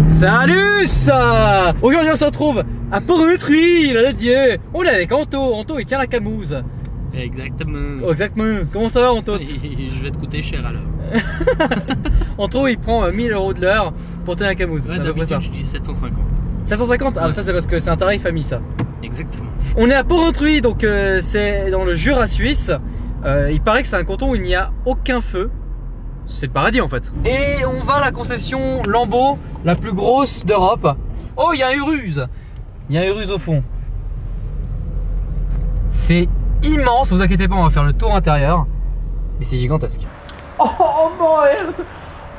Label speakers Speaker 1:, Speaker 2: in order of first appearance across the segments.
Speaker 1: Salut ça. Aujourd'hui on se retrouve à Port-Rutry, là Dieu. On est avec Anto, Anto il tient la camouse.
Speaker 2: Exactement.
Speaker 1: Exactement. Comment ça va Anto?
Speaker 2: Je vais te coûter cher alors.
Speaker 1: Anto il prend 1000 € de l'heure pour tenir la camouse.
Speaker 2: Ouais,
Speaker 1: c'est à peu près ça.
Speaker 2: je dis 750.
Speaker 1: 750? Ah
Speaker 2: ouais.
Speaker 1: Ça c'est parce que c'est un tarif famille ça.
Speaker 2: Exactement.
Speaker 1: On est à Port-Rutry, donc c'est dans le Jura suisse. Il paraît que c'est un canton où il n'y a aucun feu. C'est le paradis en fait. Et on va à la concession Lambeau, la plus grosse d'Europe. Oh, il y a un Urus. Il y a un Urus au fond. C'est immense, vous inquiétez pas, on va faire le tour intérieur. Et c'est gigantesque. Oh merde.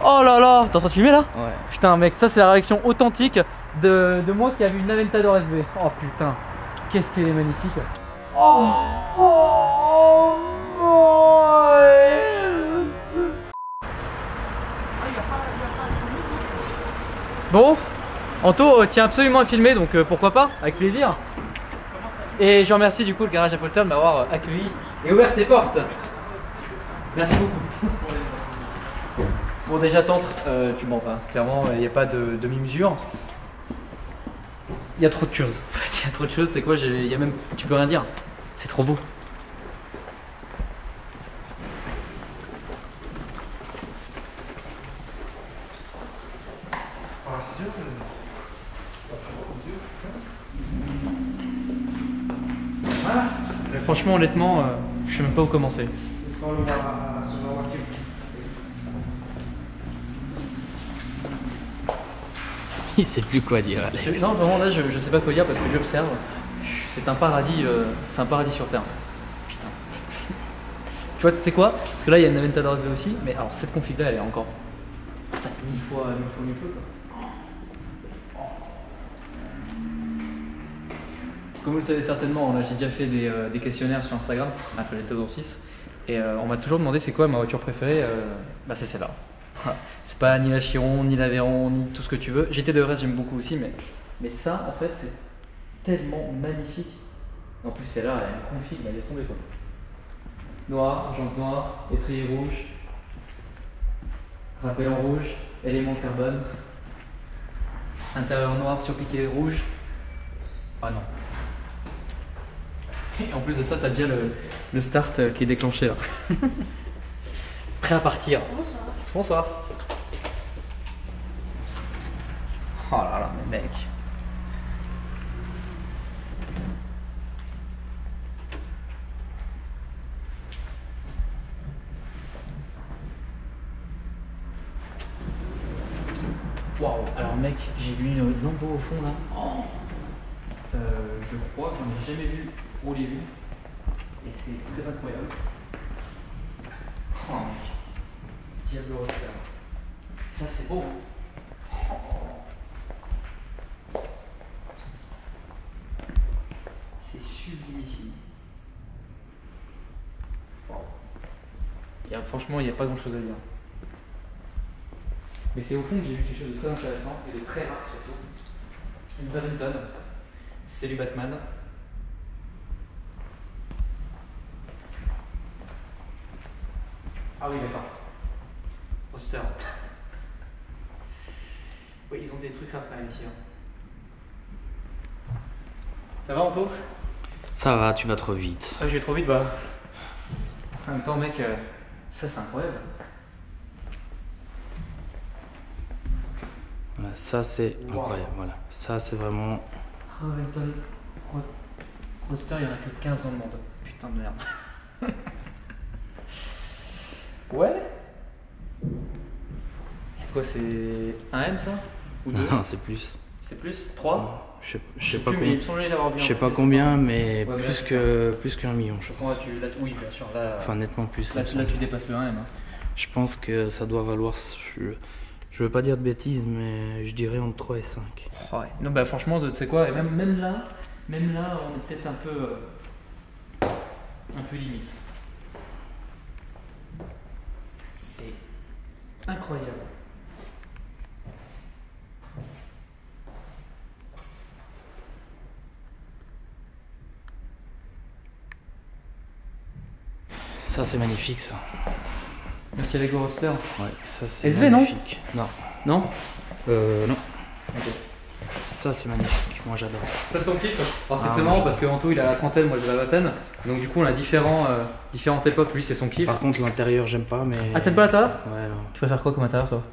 Speaker 1: Oh là là. T'es en train de filmer là?
Speaker 2: Ouais.
Speaker 1: Putain mec, ça c'est la réaction authentique de moi qui a vu une Aventador SV. Oh putain, qu'est-ce qu'elle est magnifique. Oh bon, Anto tient absolument à filmer, donc pourquoi pas, avec plaisir. Et je remercie du coup le garage à Folter de m'avoir accueilli et ouvert ses portes. Merci beaucoup. Bon déjà t'entres, tu mens pas, clairement il n'y a pas de demi-mesure. Il y a trop de choses. En fait, il y a trop de choses, c'est quoi? Il y a même, tu peux rien dire. C'est trop beau. Mais franchement, honnêtement, je sais même pas où commencer.
Speaker 2: Il sait plus quoi dire, Alex.
Speaker 1: Non, vraiment là, je sais pas quoi dire parce que j'observe. C'est un paradis sur terre. Putain. Tu vois, tu sais quoi? Parce que là, il y a une Aventador SV aussi, mais alors cette config là, elle est encore. Putain, 1000 fois mieux que ça. Comme vous le savez certainement, là j'ai déjà fait des questionnaires sur Instagram, à la Delta 6, et on m'a toujours demandé c'est quoi ma voiture préférée. Bah c'est celle-là. Voilà. C'est pas ni la Chiron, ni la Véron, ni tout ce que tu veux. GT de RS j'aime beaucoup aussi, mais ça en fait c'est tellement magnifique. En plus celle-là elle a une config, mais laisse tomber quoi. Noir, jante noire, étrier rouge, rappel en rouge, élément carbone, intérieur noir surpiqué rouge. Ah non. Et en plus de ça, t'as déjà le start qui est déclenché là. Prêt à partir.
Speaker 3: Bonsoir.
Speaker 1: Bonsoir. Oh là là, mais mec. Waouh. Alors mec, j'ai vu une Lambo au fond là. Oh. Je crois que j'en ai jamais vu rouler une. Et c'est très incroyable. Oh mec. Diablo Roster. Ça c'est beau. Oh. C'est sublimissime. Wow. Franchement, il n'y a pas grand chose à dire. Mais c'est au fond que j'ai vu quelque chose de très intéressant et de très rare surtout. Une Barrington. C'est du Batman. Ah oui, d'accord. Roadster. Oui, ils ont des trucs rares quand même ici. Hein. Ça va, Anto?
Speaker 2: Ça va, tu vas trop vite.
Speaker 1: Ah, je vais trop vite, bah. En même temps, mec, ça c'est incroyable.
Speaker 2: Voilà, ça c'est incroyable. Voilà, ça c'est vraiment.
Speaker 1: Reventon Roadster, il n'y en a que 15 dans le monde. Putain de merde. Ouais. C'est quoi, c'est un M ça? Ou deux?
Speaker 2: Non, c'est plus.
Speaker 1: C'est plus? 3?
Speaker 2: Je sais pas
Speaker 1: plus, mais
Speaker 2: combien.
Speaker 1: il me semblait l'avoir vu.
Speaker 2: Je sais pas combien, mais
Speaker 1: Ouais,
Speaker 2: plus qu'un million,
Speaker 1: De
Speaker 2: je
Speaker 1: toute
Speaker 2: pense.
Speaker 1: façon, là, oui, bien sûr. Là,
Speaker 2: Enfin, nettement plus.
Speaker 1: là,
Speaker 2: il me semble.
Speaker 1: tu dépasses le 1M. Hein.
Speaker 2: Je pense que ça doit valoir. Je veux pas dire de bêtises, mais je dirais entre 3 et 5.
Speaker 1: Oh, ouais. Non, bah franchement, tu sais quoi, et même là, on est peut-être un peu limite. C'est incroyable.
Speaker 2: Ça c'est magnifique ça.
Speaker 1: Merci Lego Roster.
Speaker 2: Ouais, ça c'est
Speaker 1: SV, non
Speaker 2: magnifique. Non.
Speaker 1: Non?
Speaker 2: Non.
Speaker 1: Ok.
Speaker 2: Ça c'est magnifique, moi j'adore.
Speaker 1: Ça c'est ton kiff. Alors c'est
Speaker 2: Ah,
Speaker 1: très
Speaker 2: moi,
Speaker 1: marrant parce que Anto il a la trentaine, moi j'ai la vingtaine. Donc du coup on a différentes époques, lui c'est son kiff.
Speaker 2: Par contre l'intérieur j'aime pas, mais...
Speaker 1: Ah t'aimes pas l'intérieur?
Speaker 2: Ouais, non.
Speaker 1: Tu préfères quoi comme intérieur toi?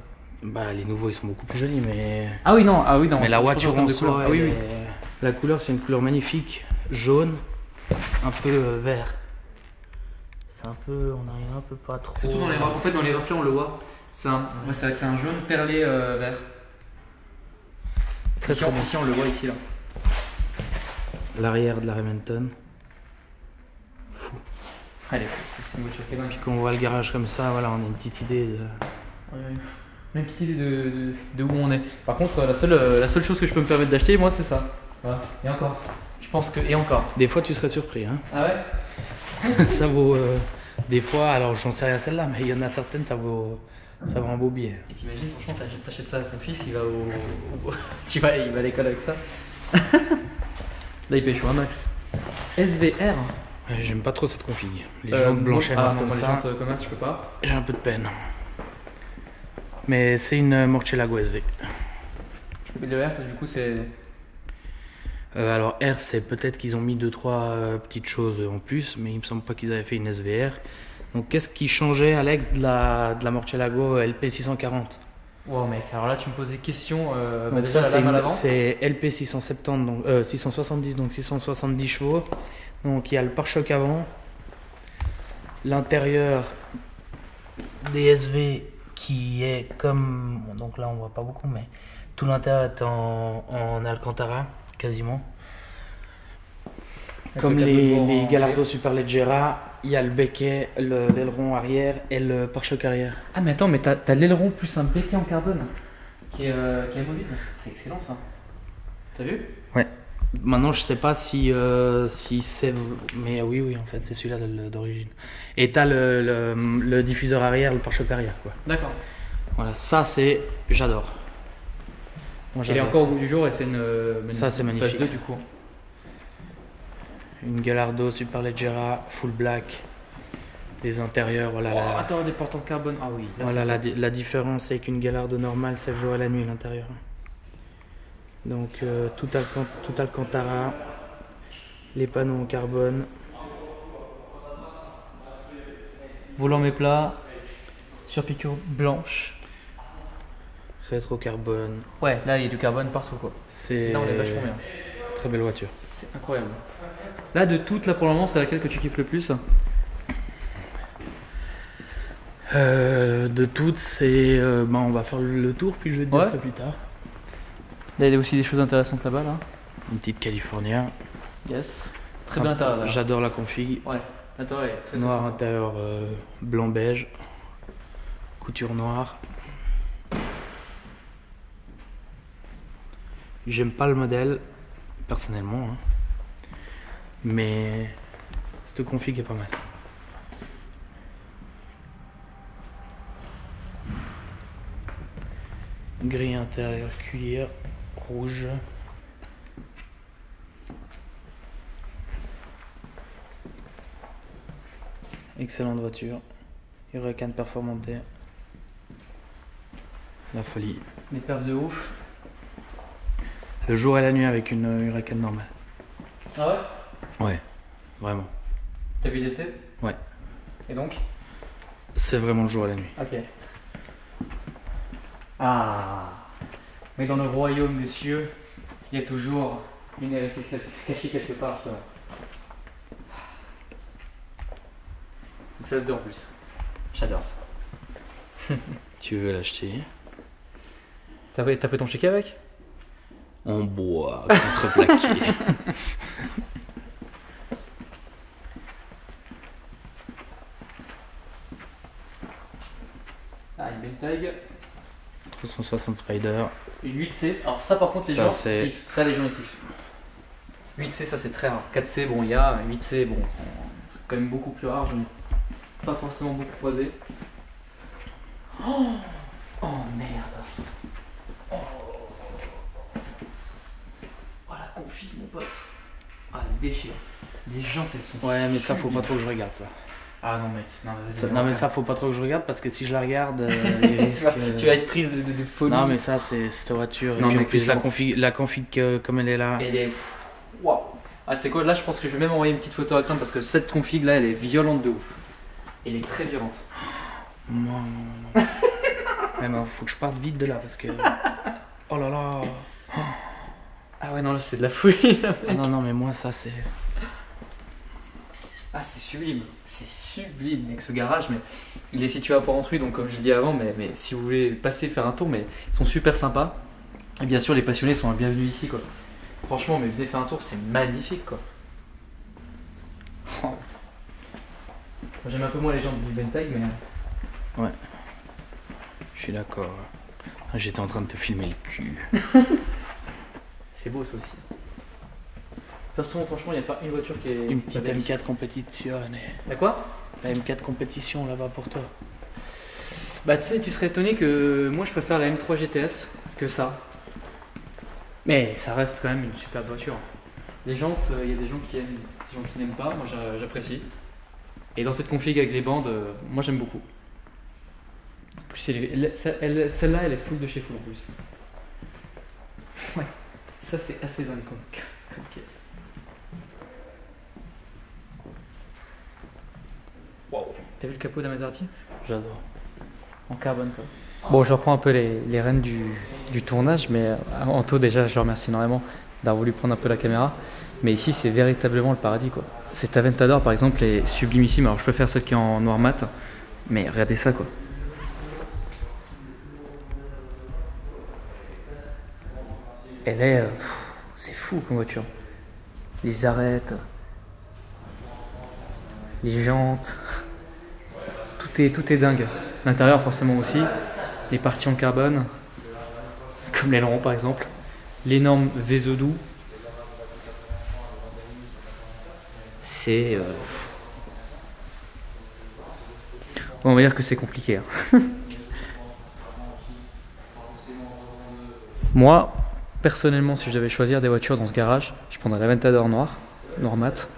Speaker 2: Bah les nouveaux ils sont beaucoup plus jolis, mais...
Speaker 1: Ah oui non.
Speaker 2: Mais la
Speaker 1: je
Speaker 2: voiture
Speaker 1: pense en
Speaker 2: en
Speaker 1: termes de couleur.
Speaker 2: soi,
Speaker 1: Ah oui,
Speaker 2: elle
Speaker 1: oui.
Speaker 2: est- la couleur c'est une couleur magnifique, jaune, un peu vert. C'est un peu, on arrive un peu pas trop...
Speaker 1: Surtout dans les reflets on le voit. C'est vrai que c'est un jaune perlé vert.
Speaker 2: Très très bien.
Speaker 1: Ici on le voit ici là.
Speaker 2: L'arrière de la Remington. Fou.
Speaker 1: Allez, c'est une voiture qui est dingue.
Speaker 2: Puis quand on voit le garage comme ça, voilà, on a une petite idée de...
Speaker 1: Ouais. Une petite idée de où on est. Par contre, la seule chose que je peux me permettre d'acheter, moi, c'est ça. Voilà. Et encore. Je pense que. Et encore.
Speaker 2: Des fois tu serais surpris, hein.
Speaker 1: Ah ouais?
Speaker 2: Ça vaut... des fois, alors j'en sais rien celle-là, mais il y en a certaines, ça vaut un beau billet.
Speaker 1: Et t'imagines, franchement, t'achètes ça à son fils, il va il va à l'école avec ça. Là, il paye chaud un max. SVR.
Speaker 2: Ouais, j'aime pas trop cette config. Les jantes blanches et noires
Speaker 1: non,
Speaker 2: comme
Speaker 1: les
Speaker 2: ça,
Speaker 1: jantes comme ça, je peux pas.
Speaker 2: j'ai un peu de peine. Mais c'est une Murcielago SV.
Speaker 1: Et le R, du coup, c'est.
Speaker 2: Alors R, c'est peut-être qu'ils ont mis 2-3 petites choses en plus, mais il me semble pas qu'ils avaient fait une SVR. Donc qu'est-ce qui changeait, Alex, de la Murcielago LP640?
Speaker 1: Wow, mec, alors là, tu me poses des questions.
Speaker 2: Donc
Speaker 1: déjà,
Speaker 2: ça,
Speaker 1: la lame à l'avant.
Speaker 2: c'est LP670, donc 670, donc 670 chevaux. Donc il y a le pare-choc avant, l'intérieur des SV qui est comme, donc là on voit pas beaucoup, mais tout l'intérieur est en Alcantara quasiment.
Speaker 1: Avec
Speaker 2: Comme
Speaker 1: le tableau de bord
Speaker 2: les
Speaker 1: en
Speaker 2: Gallardo Superleggera, il y a le becquet, l'aileron arrière et le pare-choc arrière.
Speaker 1: Ah, mais attends, mais t'as l'aileron plus un becquet en carbone qui est amovible. C'est excellent ça. T'as vu?
Speaker 2: Ouais. Maintenant, je sais pas si c'est. Mais oui, en fait, c'est celui-là d'origine. Et t'as le diffuseur arrière, le pare-choc arrière, quoi.
Speaker 1: D'accord.
Speaker 2: Voilà, ça, c'est. J'adore. Moi,
Speaker 1: Il est
Speaker 2: j'adore
Speaker 1: encore au
Speaker 2: ça.
Speaker 1: goût du jour et c'est une.
Speaker 2: Ça, c'est magnifique,
Speaker 1: Phase 2
Speaker 2: ça.
Speaker 1: du coup.
Speaker 2: Une Gallardo Superleggera, full black. Les intérieurs, voilà.
Speaker 1: Oh, attends, des portes en carbone. Ah oui. Là,
Speaker 2: Voilà,
Speaker 1: c'est-
Speaker 2: la différence avec une Gallardo normale, ça joue à la nuit, l'intérieur. Donc, tout Alcantara, les panneaux en carbone.
Speaker 1: Volant mais plat, surpiqûre blanche.
Speaker 2: Rétro carbone.
Speaker 1: Ouais, là il y a du carbone partout quoi.
Speaker 2: C'est
Speaker 1: Là on est vachement bien.
Speaker 2: très belle voiture.
Speaker 1: C'est incroyable. Là de toutes, là pour le moment, c'est laquelle que tu kiffes le plus?
Speaker 2: De toutes, c'est. On va faire le tour, puis je vais te dire
Speaker 1: Ouais.
Speaker 2: ça plus tard.
Speaker 1: Là il y a aussi des choses intéressantes là-bas là.
Speaker 2: Une petite California.
Speaker 1: Yes. Très bien l'intérieur là.
Speaker 2: J'adore la config.
Speaker 1: Ouais. L'intérieur est très
Speaker 2: Noir
Speaker 1: sympa.
Speaker 2: intérieur blanc-beige. Couture noire. J'aime pas le modèle, personnellement. Hein. Mais cette config est pas mal. Gris intérieur cuir, rouge. Excellente voiture. Huracan Performante. La folie.
Speaker 1: Des perfs de ouf.
Speaker 2: Le jour et la nuit avec une Huracan normale.
Speaker 1: Ah ouais?
Speaker 2: Ouais, vraiment.
Speaker 1: T'as pu tester?
Speaker 2: Ouais.
Speaker 1: Et donc?
Speaker 2: C'est vraiment le jour et la nuit.
Speaker 1: Ok. Ah. Mais dans le royaume des cieux, il y a toujours une RS6 cachée quelque part. Ça. Une phase 2 en plus. J'adore.
Speaker 2: Tu veux l'acheter?
Speaker 1: T'as fait ton chéquier avec?
Speaker 2: En bois, contreplaqué.
Speaker 1: Ah, une Bentayg.
Speaker 2: 360 Spider.
Speaker 1: Une 8C. Alors ça par contre les
Speaker 2: Ça,
Speaker 1: gens
Speaker 2: c'est-
Speaker 1: kiffent. Ça les gens ils kiffent. 8C ça c'est très rare. 4C bon il y a, 8C bon c'est quand même beaucoup plus rare. Je n'ai pas forcément beaucoup croisé. Oh, oh merde. Oh. Oh la config mon pote. Ah elle déchire. Les jantes elles sont
Speaker 2: Ouais, mais ça faut
Speaker 1: sublimes.
Speaker 2: pas trop que je regarde ça. Ah non mec,
Speaker 1: Ça,
Speaker 2: non mais ça faut pas trop que je regarde parce que si je la regarde, il risque...
Speaker 1: Tu vas être prise de folie.
Speaker 2: Non mais ça c'est cette voiture,
Speaker 1: Non,
Speaker 2: et puis en
Speaker 1: mec,
Speaker 2: plus la config comme elle est là.
Speaker 1: Elle est... Waouh. Ah tu sais quoi, là je pense que je vais même envoyer une petite photo à Crane parce que cette config là elle est violente de ouf. Elle est très violente.
Speaker 2: Non. Ouais, mais faut que je parte vite de là parce que... Oh là là.
Speaker 1: Ah ouais non là c'est de la folie là, mec.
Speaker 2: Ah non mais moi ça c'est...
Speaker 1: Ah c'est sublime mec ce garage, mais il est situé à Port-Entruy donc comme je dis avant, mais si vous voulez passer faire un tour, mais ils sont super sympas. Et bien sûr les passionnés sont bienvenus ici quoi. Franchement mais venez faire un tour, c'est magnifique quoi. Oh. J'aime un peu moins les gens de Bentayg mais...
Speaker 2: Ouais. Je suis d'accord. J'étais en train de te filmer le cul.
Speaker 1: C'est beau ça aussi. De toute façon franchement il n'y a pas une voiture qui est...
Speaker 2: Une petite M4 compétition.
Speaker 1: Y'a quoi?
Speaker 2: La M4 compétition là-bas pour toi.
Speaker 1: Bah tu sais, tu serais étonné que moi je préfère la M3 GTS que ça. Mais ça reste quand même une super voiture. Les jantes, il y a des gens qui aiment, des gens qui n'aiment pas, moi j'apprécie. Et dans cette config avec les bandes, moi j'aime beaucoup. En plus, celle-là elle est full de chez full en plus. Ouais, ça c'est assez dingue comme caisse. Wow. T'as vu le capot de la Maserati?
Speaker 2: J'adore.
Speaker 1: En carbone quoi. Bon, je reprends un peu les rênes du tournage, mais Anto déjà je le remercie énormément d'avoir voulu prendre un peu la caméra. Mais ici c'est véritablement le paradis quoi. Cette Aventador par exemple est sublimissime. Alors je préfère celle qui est en noir mat, mais regardez ça quoi. Elle est... c'est fou comme voiture. Les arêtes, les jantes, tout est dingue. L'intérieur forcément aussi, les parties en carbone, comme l'aileron par exemple, l'énorme vaisseau doux. C'est... on va dire que c'est compliqué. Hein. Moi, personnellement, si je devais choisir des voitures dans ce garage, je prendrais la Aventador noir mat,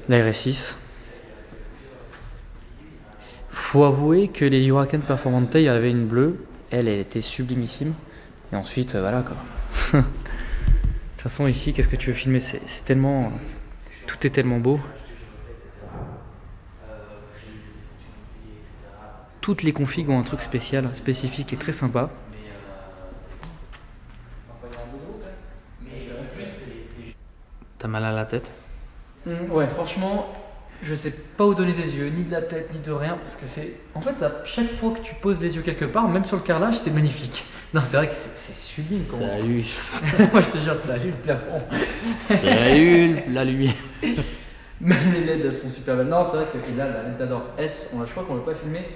Speaker 1: la RS6. Faut avouer que les Huracan Performante, il y avait une bleue, elle était sublimissime. Et ensuite, voilà quoi. De toute façon, ici, qu'est-ce que tu veux filmer? C'est tellement... Tout est tellement beau. Toutes les configs ont un truc spécial, spécifique et très sympa.
Speaker 2: T'as mal à la tête?
Speaker 1: Ouais, franchement, je sais pas où donner des yeux, ni de la tête, ni de rien, parce que c'est... En fait, à chaque fois que tu poses les yeux quelque part, même sur le carrelage, c'est magnifique. Non, c'est vrai que c'est sublime.
Speaker 2: Salut.
Speaker 1: Moi, je te jure, salut le plafond.
Speaker 2: Salut la lumière.
Speaker 1: Même les LED, elles sont super belles. Non, c'est vrai que là, la Aventador S, je crois qu'on ne l'a pas filmé,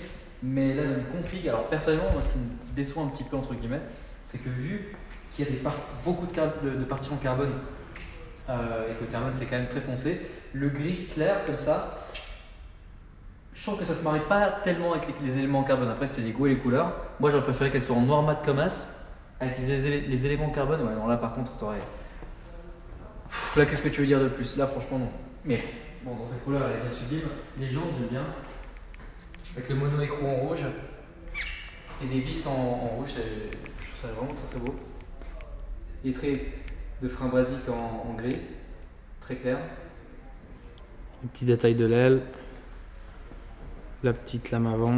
Speaker 1: mais là, le config, alors personnellement, moi, ce qui me déçoit un petit peu, entre guillemets, c'est que vu qu'il y a beaucoup de parties en carbone, et que le carbone c'est quand même très foncé, le gris clair comme ça, je trouve que ça se marie pas tellement avec les éléments en carbone. Après c'est les goûts et les couleurs. Moi j'aurais préféré qu'elle soit en noir mat comme as, avec les éléments en carbone. Ouais non, là par contre t'aurais... Là qu'est-ce que tu veux dire de plus? Là franchement non. Mais bon, dans cette couleur elle est bien sublime. Les jantes j'aime bien, avec le mono écrou en rouge et des vis en rouge, je trouve ça vraiment très très beau. Les traits de frein basique en gris, très clair.
Speaker 2: Le petit détail de l'aile, la petite lame avant.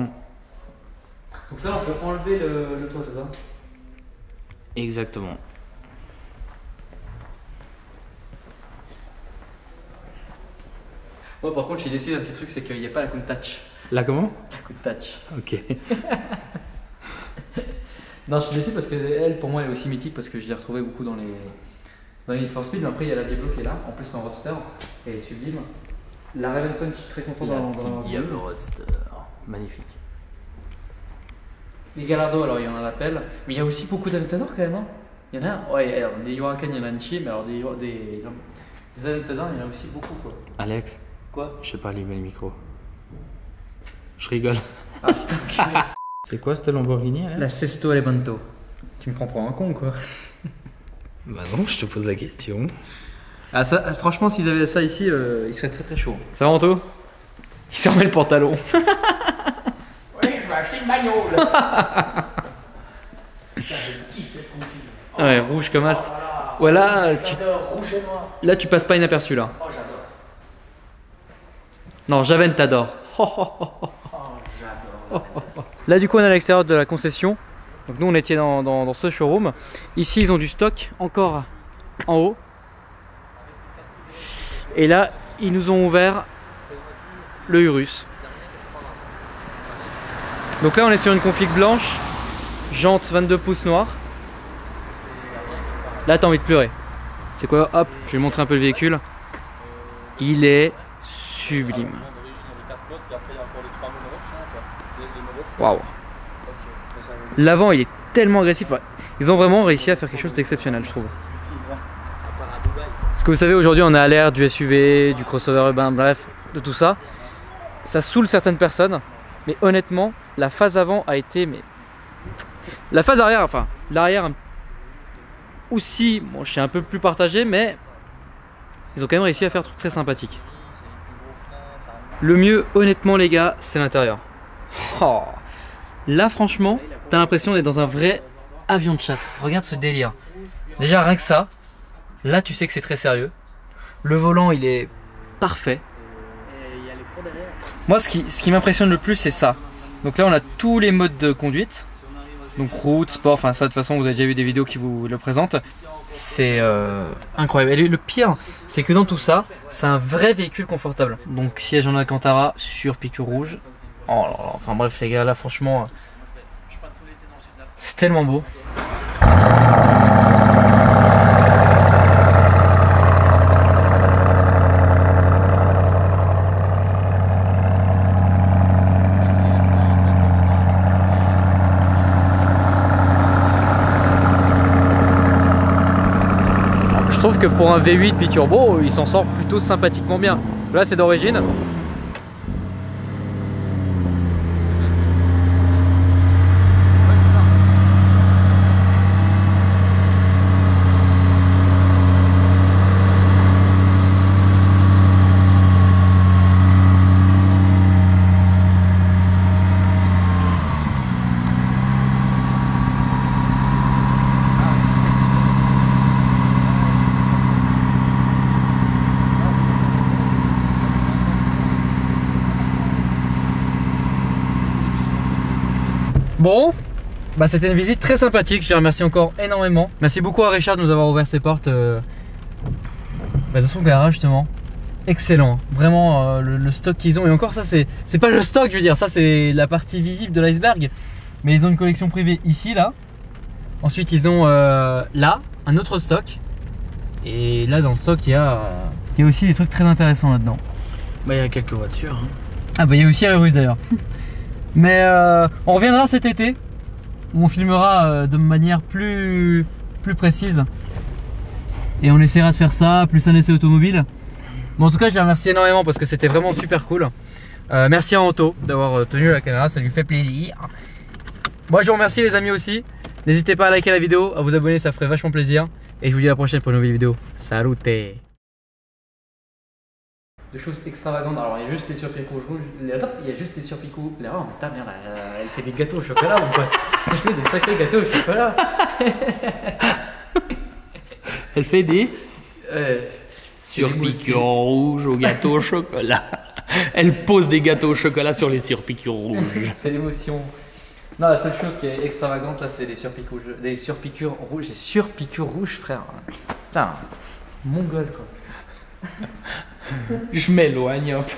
Speaker 1: Donc ça, on peut enlever le toit, c'est ça?
Speaker 2: Exactement.
Speaker 1: Moi par contre, j'ai décidé d'un petit truc, c'est qu'il n'y a pas la Countach.
Speaker 2: Là comment?
Speaker 1: La Countach.
Speaker 2: Ok.
Speaker 1: Non, je suis déçu parce que elle, pour moi, elle est aussi mythique parce que je l'ai retrouvée beaucoup dans les Need for Speed. Mais après, il y a la Diablo qui est là, en plus en Roadster, elle est sublime. La Raven, je suis très content
Speaker 2: La
Speaker 1: dans
Speaker 2: petite Diablo Roadster, magnifique.
Speaker 1: Les Gallardo, alors il y en a l'appel, mais il y a aussi beaucoup d'Aventador quand même. Hein. Il y en a, ouais, alors des Huracan, il y en a une chier, mais alors des Aventador, il y en a aussi beaucoup quoi.
Speaker 2: Alex?
Speaker 1: Quoi?
Speaker 2: Je sais pas allumer le micro. Je rigole.
Speaker 1: Ah putain,
Speaker 2: c'est quoi cette Lamborghini là?
Speaker 1: La Sesto Elemento. Tu me prends pour un con quoi.
Speaker 2: Bah non, je te pose la question.
Speaker 1: Ah ça, franchement, s'ils avaient ça ici, ils seraient très très chauds. Ça va Anto?
Speaker 2: Il s'en met le pantalon.
Speaker 1: Oui, je vais acheter une bagnole. Putain, je kiffe cette config.
Speaker 2: Ouais, rouge comme as. Voilà,
Speaker 1: J'adore, rouge et noir.
Speaker 2: là tu passes pas inaperçu là.
Speaker 1: Oh, j'adore.
Speaker 2: Non, Javen t'adore.
Speaker 1: Oh, j'adore. Là, du coup, on est à l'extérieur de la concession. Donc, nous, on était dans ce showroom. Ici, ils ont du stock encore en haut. Et là, ils nous ont ouvert le Urus. Donc là, on est sur une config blanche, jante 22 pouces noire. Là, t'as envie de pleurer. C'est quoi? Hop, je vais montrer un peu le véhicule. Il est sublime. Waouh. L'avant, il est tellement agressif. Ils ont vraiment réussi à faire quelque chose d'exceptionnel, je trouve. Parce que vous savez, aujourd'hui, on est à l'ère du SUV, du crossover urbain, bref, de tout ça. Ça saoule certaines personnes, mais honnêtement, la phase avant a été... La phase arrière, enfin, l'arrière aussi, bon, je suis un peu plus partagé, mais ils ont quand même réussi à faire un truc très sympathique. Le mieux, honnêtement, les gars, c'est l'intérieur. Oh. Là, franchement, t'as l'impression d'être dans un vrai avion de chasse. Regarde ce délire. Déjà, rien que ça, là, tu sais que c'est très sérieux. Le volant, il est parfait. Moi, ce qui m'impressionne le plus, c'est ça. Donc là, on a tous les modes de conduite. Donc route, sport, enfin ça de toute façon, vous avez déjà vu des vidéos qui vous le présentent. C'est incroyable. Et le pire, c'est que dans tout ça, c'est un vrai véhicule confortable. Donc siège en Alcantara sur piqûre rouge. Oh là là, enfin bref les gars, là franchement, c'est tellement beau. Je trouve que pour un V8 biturbo, il s'en sort plutôt sympathiquement bien. Parce que là, c'est d'origine. Bon, bah c'était une visite très sympathique, je les remercie encore énormément. Merci beaucoup à Richard de nous avoir ouvert ses portes dans son garage justement. Excellent, vraiment le stock qu'ils ont. Et encore ça c'est pas le stock, je veux dire, ça c'est la partie visible de l'iceberg. Mais ils ont une collection privée ici, là. Ensuite ils ont là, un autre stock. Et là dans le stock il y a aussi des trucs très intéressants là-dedans.
Speaker 2: Bah il y a quelques voitures. Hein.
Speaker 1: Ah bah il y a aussi un russe d'ailleurs. Mais on reviendra cet été où on filmera de manière plus précise et on essaiera de faire ça, plus un essai automobile. Bon, en tout cas, je les remercie énormément parce que c'était vraiment super cool. Merci à Anto d'avoir tenu la caméra, ça lui fait plaisir. Moi, je vous remercie les amis aussi. N'hésitez pas à liker la vidéo, à vous abonner, ça ferait vachement plaisir. Et je vous dis à la prochaine pour une nouvelle vidéo. Salut! De choses extravagantes. Alors il y a juste les surpicots rouges, il y a juste les surpicots. Oh putain merde, elle fait des gâteaux au chocolat mon pote. Elle fait des sacrés gâteaux au chocolat.
Speaker 2: Elle fait des surpiqûres rouges au gâteau au chocolat. Elle pose des gâteaux au chocolat sur les surpiqûres rouges.
Speaker 1: C'est l'émotion. Non, la seule chose qui est extravagante là, c'est les surpiqûres rouges. Les surpiqûres rouges, frère. Putain, mongol quoi.
Speaker 2: Je m'éloigne un peu.